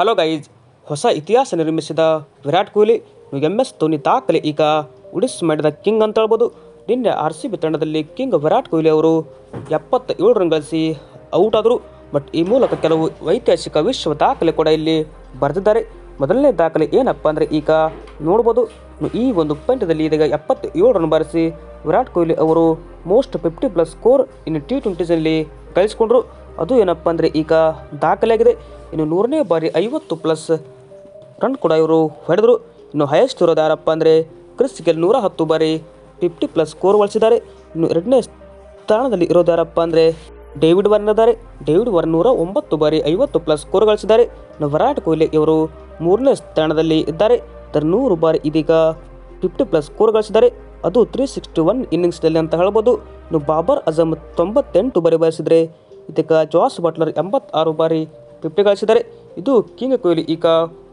Hello guys, ಹೊಸ ಇತಿಹಾಸ ನಿರ್ಮಿಸಿದ ವಿರಾಟ್ ಕೊಹ್ಲಿ MS ಧೋನಿ ದಾಖಲೆ ಈಗ ಉಡಿಸ್ ಮಾಡಿದ ಕಿಂಗ್ ಅಂತ ಹೇಳ್ಬೋದು. ನಿನ್ನೆ RCB ತಂಡದಲ್ಲಿ ಕಿಂಗ್ ವಿರಾಟ್ ಕೊಹ್ಲಿ ಅವರು 77 ರನ್ ಗಳಿಸಿ ಔಟ್ ಆದರು. ಬಟ್ ಈ ಮೂಲಕ ಕೆಲವು ಐತಿಹಾಸಿಕ ವಿಶ್ವ ದಾಖಲೆ ಕೂಡ ಇಲ್ಲಿ ಬರೆದಿದ್ದಾರೆ. ಮೊದಲನೇ ದಾಖಲೆ ಏನಪ್ಪ ಅಂದರೆ ಈಗ ನೋಡ್ಬೋದು, ಈ ಒಂದು ಪಂದ್ಯದಲ್ಲಿ ಇದೀಗ 77 ರನ್ ಬಾರಿಸಿ ವಿರಾಟ್ ಕೊಹ್ಲಿ ಅವರು ಮೋಸ್ಟ್ 50+ ಸ್ಕೋರ್ ಇನ್ನು T20ನಲ್ಲಿ ಗಳಿಸಿಕೊಂಡ್ರು. ಅದು ಏನಪ್ಪ ಅಂದರೆ ಈಗ ದಾಖಲೆಯಾಗಿದೆ. ಇನ್ನು 100ನೇ ಬಾರಿ 50+ ರನ್ ಕೂಡ ಇವರು ಹೊಡೆದರು. ಇನ್ನು ಹೈಯೆಸ್ಟ್ ಇರೋದು ಯಾರಪ್ಪ ಅಂದರೆ ಕ್ರಿಸ್ ಗೇಲ್ 110 ಬಾರಿ 50+ ಸ್ಕೋರ್ ಗಳಿಸಿದ್ದಾರೆ. ಇನ್ನು ಎರಡನೇ ಸ್ಥಾನದಲ್ಲಿ ಇರೋದು ಯಾರಪ್ಪ ಅಂದರೆ ಡೇವಿಡ್ ವಾರ್ನರ್ ಇದ್ದಾರೆ. ಡೇವಿಡ್ ವಾರ್ನರ್ 109 ಬಾರಿ 50+ ಸ್ಕೋರ್ ಗಳಿಸಿದ್ದಾರೆ. ಇನ್ನು ವಿರಾಟ್ ಕೊಹ್ಲಿ ಇವರು ಮೂರನೇ ಸ್ಥಾನದಲ್ಲಿ ಇದ್ದಾರೆ. 100 ಬಾರಿ ಇದೀಗ 50+ ಸ್ಕೋರ್ ಗಳಿಸಿದ್ದಾರೆ. ಅದು 361 ಇನ್ನಿಂಗ್ಸ್ನಲ್ಲಿ ಅಂತ ಹೇಳ್ಬೋದು. ಇನ್ನು ಬಾಬರ್ ಅಜಮ್ 98 ಬಾರಿ ಬಾರಿಸಿದರೆ ಇದೀಗ ಜಾಸ್ ಬಟ್ಲರ್ 86 ಬಾರಿ 50 ಗಳಿಸಿದ್ದಾರೆ. ಇದು ಕಿಂಗ್ ಕೊಹ್ಲಿ ಈಗ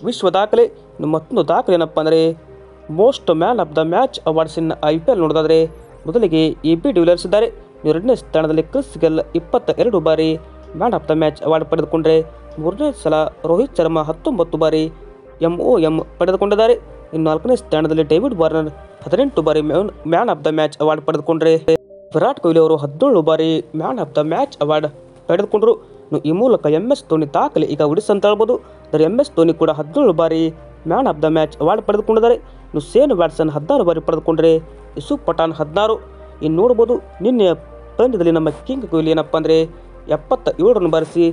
ವಿಶ್ವ ದಾಖಲೆ. ಇನ್ನು ಮತ್ತೊಂದು ದಾಖಲೆ ಏನಪ್ಪ ಅಂದರೆ most man of the match awards in IPL ನೋಡೋದಾದರೆ ಮೊದಲಿಗೆ AB ಡಿವಿಲಿಯರ್ಸ್ ಇದ್ದಾರೆ. ಎರಡನೇ ಸ್ಥಾನದಲ್ಲಿ ಕ್ರಿಸ್ ಗೇಲ್ 22 ಬಾರಿ man of the match award ಪಡೆದುಕೊಂಡ್ರೆ, ಮೂರನೇ ಸಲ ರೋಹಿತ್ ಶರ್ಮಾ 19 ಬಾರಿ MOM ಪಡೆದುಕೊಂಡಿದ್ದಾರೆ. ಇನ್ನು ನಾಲ್ಕನೇ ಸ್ಥಾನದಲ್ಲಿ ಡೇವಿಡ್ ವಾರ್ನರ್ 18 ಬಾರಿ man of the match award ಪಡೆದುಕೊಂಡ್ರೆ, ವಿರಾಟ್ ಕೊಹ್ಲಿ ಅವರು 17 ಬಾರಿ man of the match award ಪಡೆದುಕೊಂಡರು. ಈ ಮೂಲಕ MS ಧೋನಿ ದಾಖಲೆ ಈಗ ಉಡಿಸ್ ಅಂತ ಹೇಳ್ಬೋದು. MS ಧೋನಿ ಕೂಡ 17 ಬಾರಿ man of the match award ಪಡೆದುಕೊಂಡಿದ್ದಾರೆ. ಇನ್ನು ಶೇನ್ ವ್ಯಾಟ್ಸನ್ 16 ಬಾರಿ ಪಡೆದುಕೊಂಡ್ರೆ, ಯೂಸುಫ್ ಪಠಾಣ್ 16. ಇನ್ನು ನೋಡ್ಬೋದು, ನಿನ್ನೆ ಪಂದ್ಯದಲ್ಲಿ ನಮ್ಮ ಕಿಂಗ್ ಕೊಹ್ಲಿ ಏನಪ್ಪ ಅಂದರೆ 77 ರನ್ ಬಾರಿಸಿ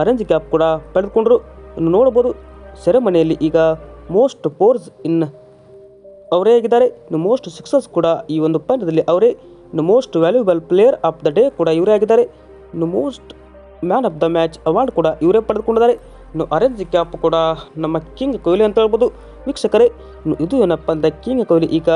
ಆರೆಂಜ್ ಕ್ಯಾಪ್ ಕೂಡ ಪಡೆದುಕೊಂಡರು. ಇನ್ನು ನೋಡ್ಬೋದು, ಸೆರೆಮನಿಯಲ್ಲಿ ಈಗ ಮೋಸ್ಟ್ ಫೋರ್ಸ್ ಇನ್ ಅವರೇ ಆಗಿದ್ದಾರೆ. ಇನ್ನು ಮೋಸ್ಟ್ ಸಿಕ್ಸರ್ಸ್ ಕೂಡ ಈ ಒಂದು ಪಂದ್ಯದಲ್ಲಿ ಅವರೇ. ಇನ್ನು most valuable player of the day ಕೂಡ ಇವರೇ ಆಗಿದ್ದಾರೆ. ಇನ್ನು most man of the match award ಕೂಡ ಇವರೇ ಪಡೆದುಕೊಂಡಿದ್ದಾರೆ. ಇನ್ನು ಆರೆಂಜ್ ಕ್ಯಾಪ್ ಕೂಡ ನಮ್ಮ ಕಿಂಗ್ ಕೊಹ್ಲಿ ಅಂತ ಹೇಳ್ಬೋದು ವೀಕ್ಷಕರೇ. ಇನ್ನು ಇದು ಏನಪ್ಪ ಅಂದರೆ ಕಿಂಗ್ ಕೊಹ್ಲಿ ಈಗ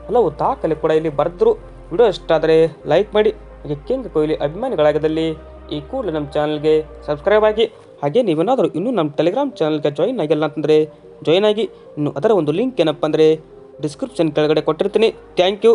ಹಲವು ದಾಖಲೆ ಕೂಡ ಇಲ್ಲಿ ಬರೆದರು. ವಿಡಿಯೋ ಇಷ್ಟ ಆದರೆ ಲೈಕ್ ಮಾಡಿ. ಹಾಗೆ ಕಿಂಗ್ ಕೊಹ್ಲಿ ಅಭಿಮಾನಿಗಳಾಗದಲ್ಲಿ ಈ ಕೂಡಲೇ ನಮ್ಮ ಚಾನಲ್ಗೆ ಸಬ್ಸ್ಕ್ರೈಬ್ ಆಗಿ. ಹಾಗೆ ನೀವೇನಾದರೂ ಇನ್ನೂ ನಮ್ಮ ಟೆಲಿಗ್ರಾಮ್ ಚಾನಲ್ಗೆ ಜಾಯಿನ್ ಆಗಿಲ್ಲ ಅಂತಂದರೆ ಜಾಯಿನ್ ಆಗಿ. ಇನ್ನು ಅದರ ಒಂದು ಲಿಂಕ್ ಏನಪ್ಪ ಅಂದರೆ ಡಿಸ್ಕ್ರಿಪ್ಷನ್ ಕೆಳಗಡೆ ಕೊಟ್ಟಿರ್ತೀನಿ. Thank you.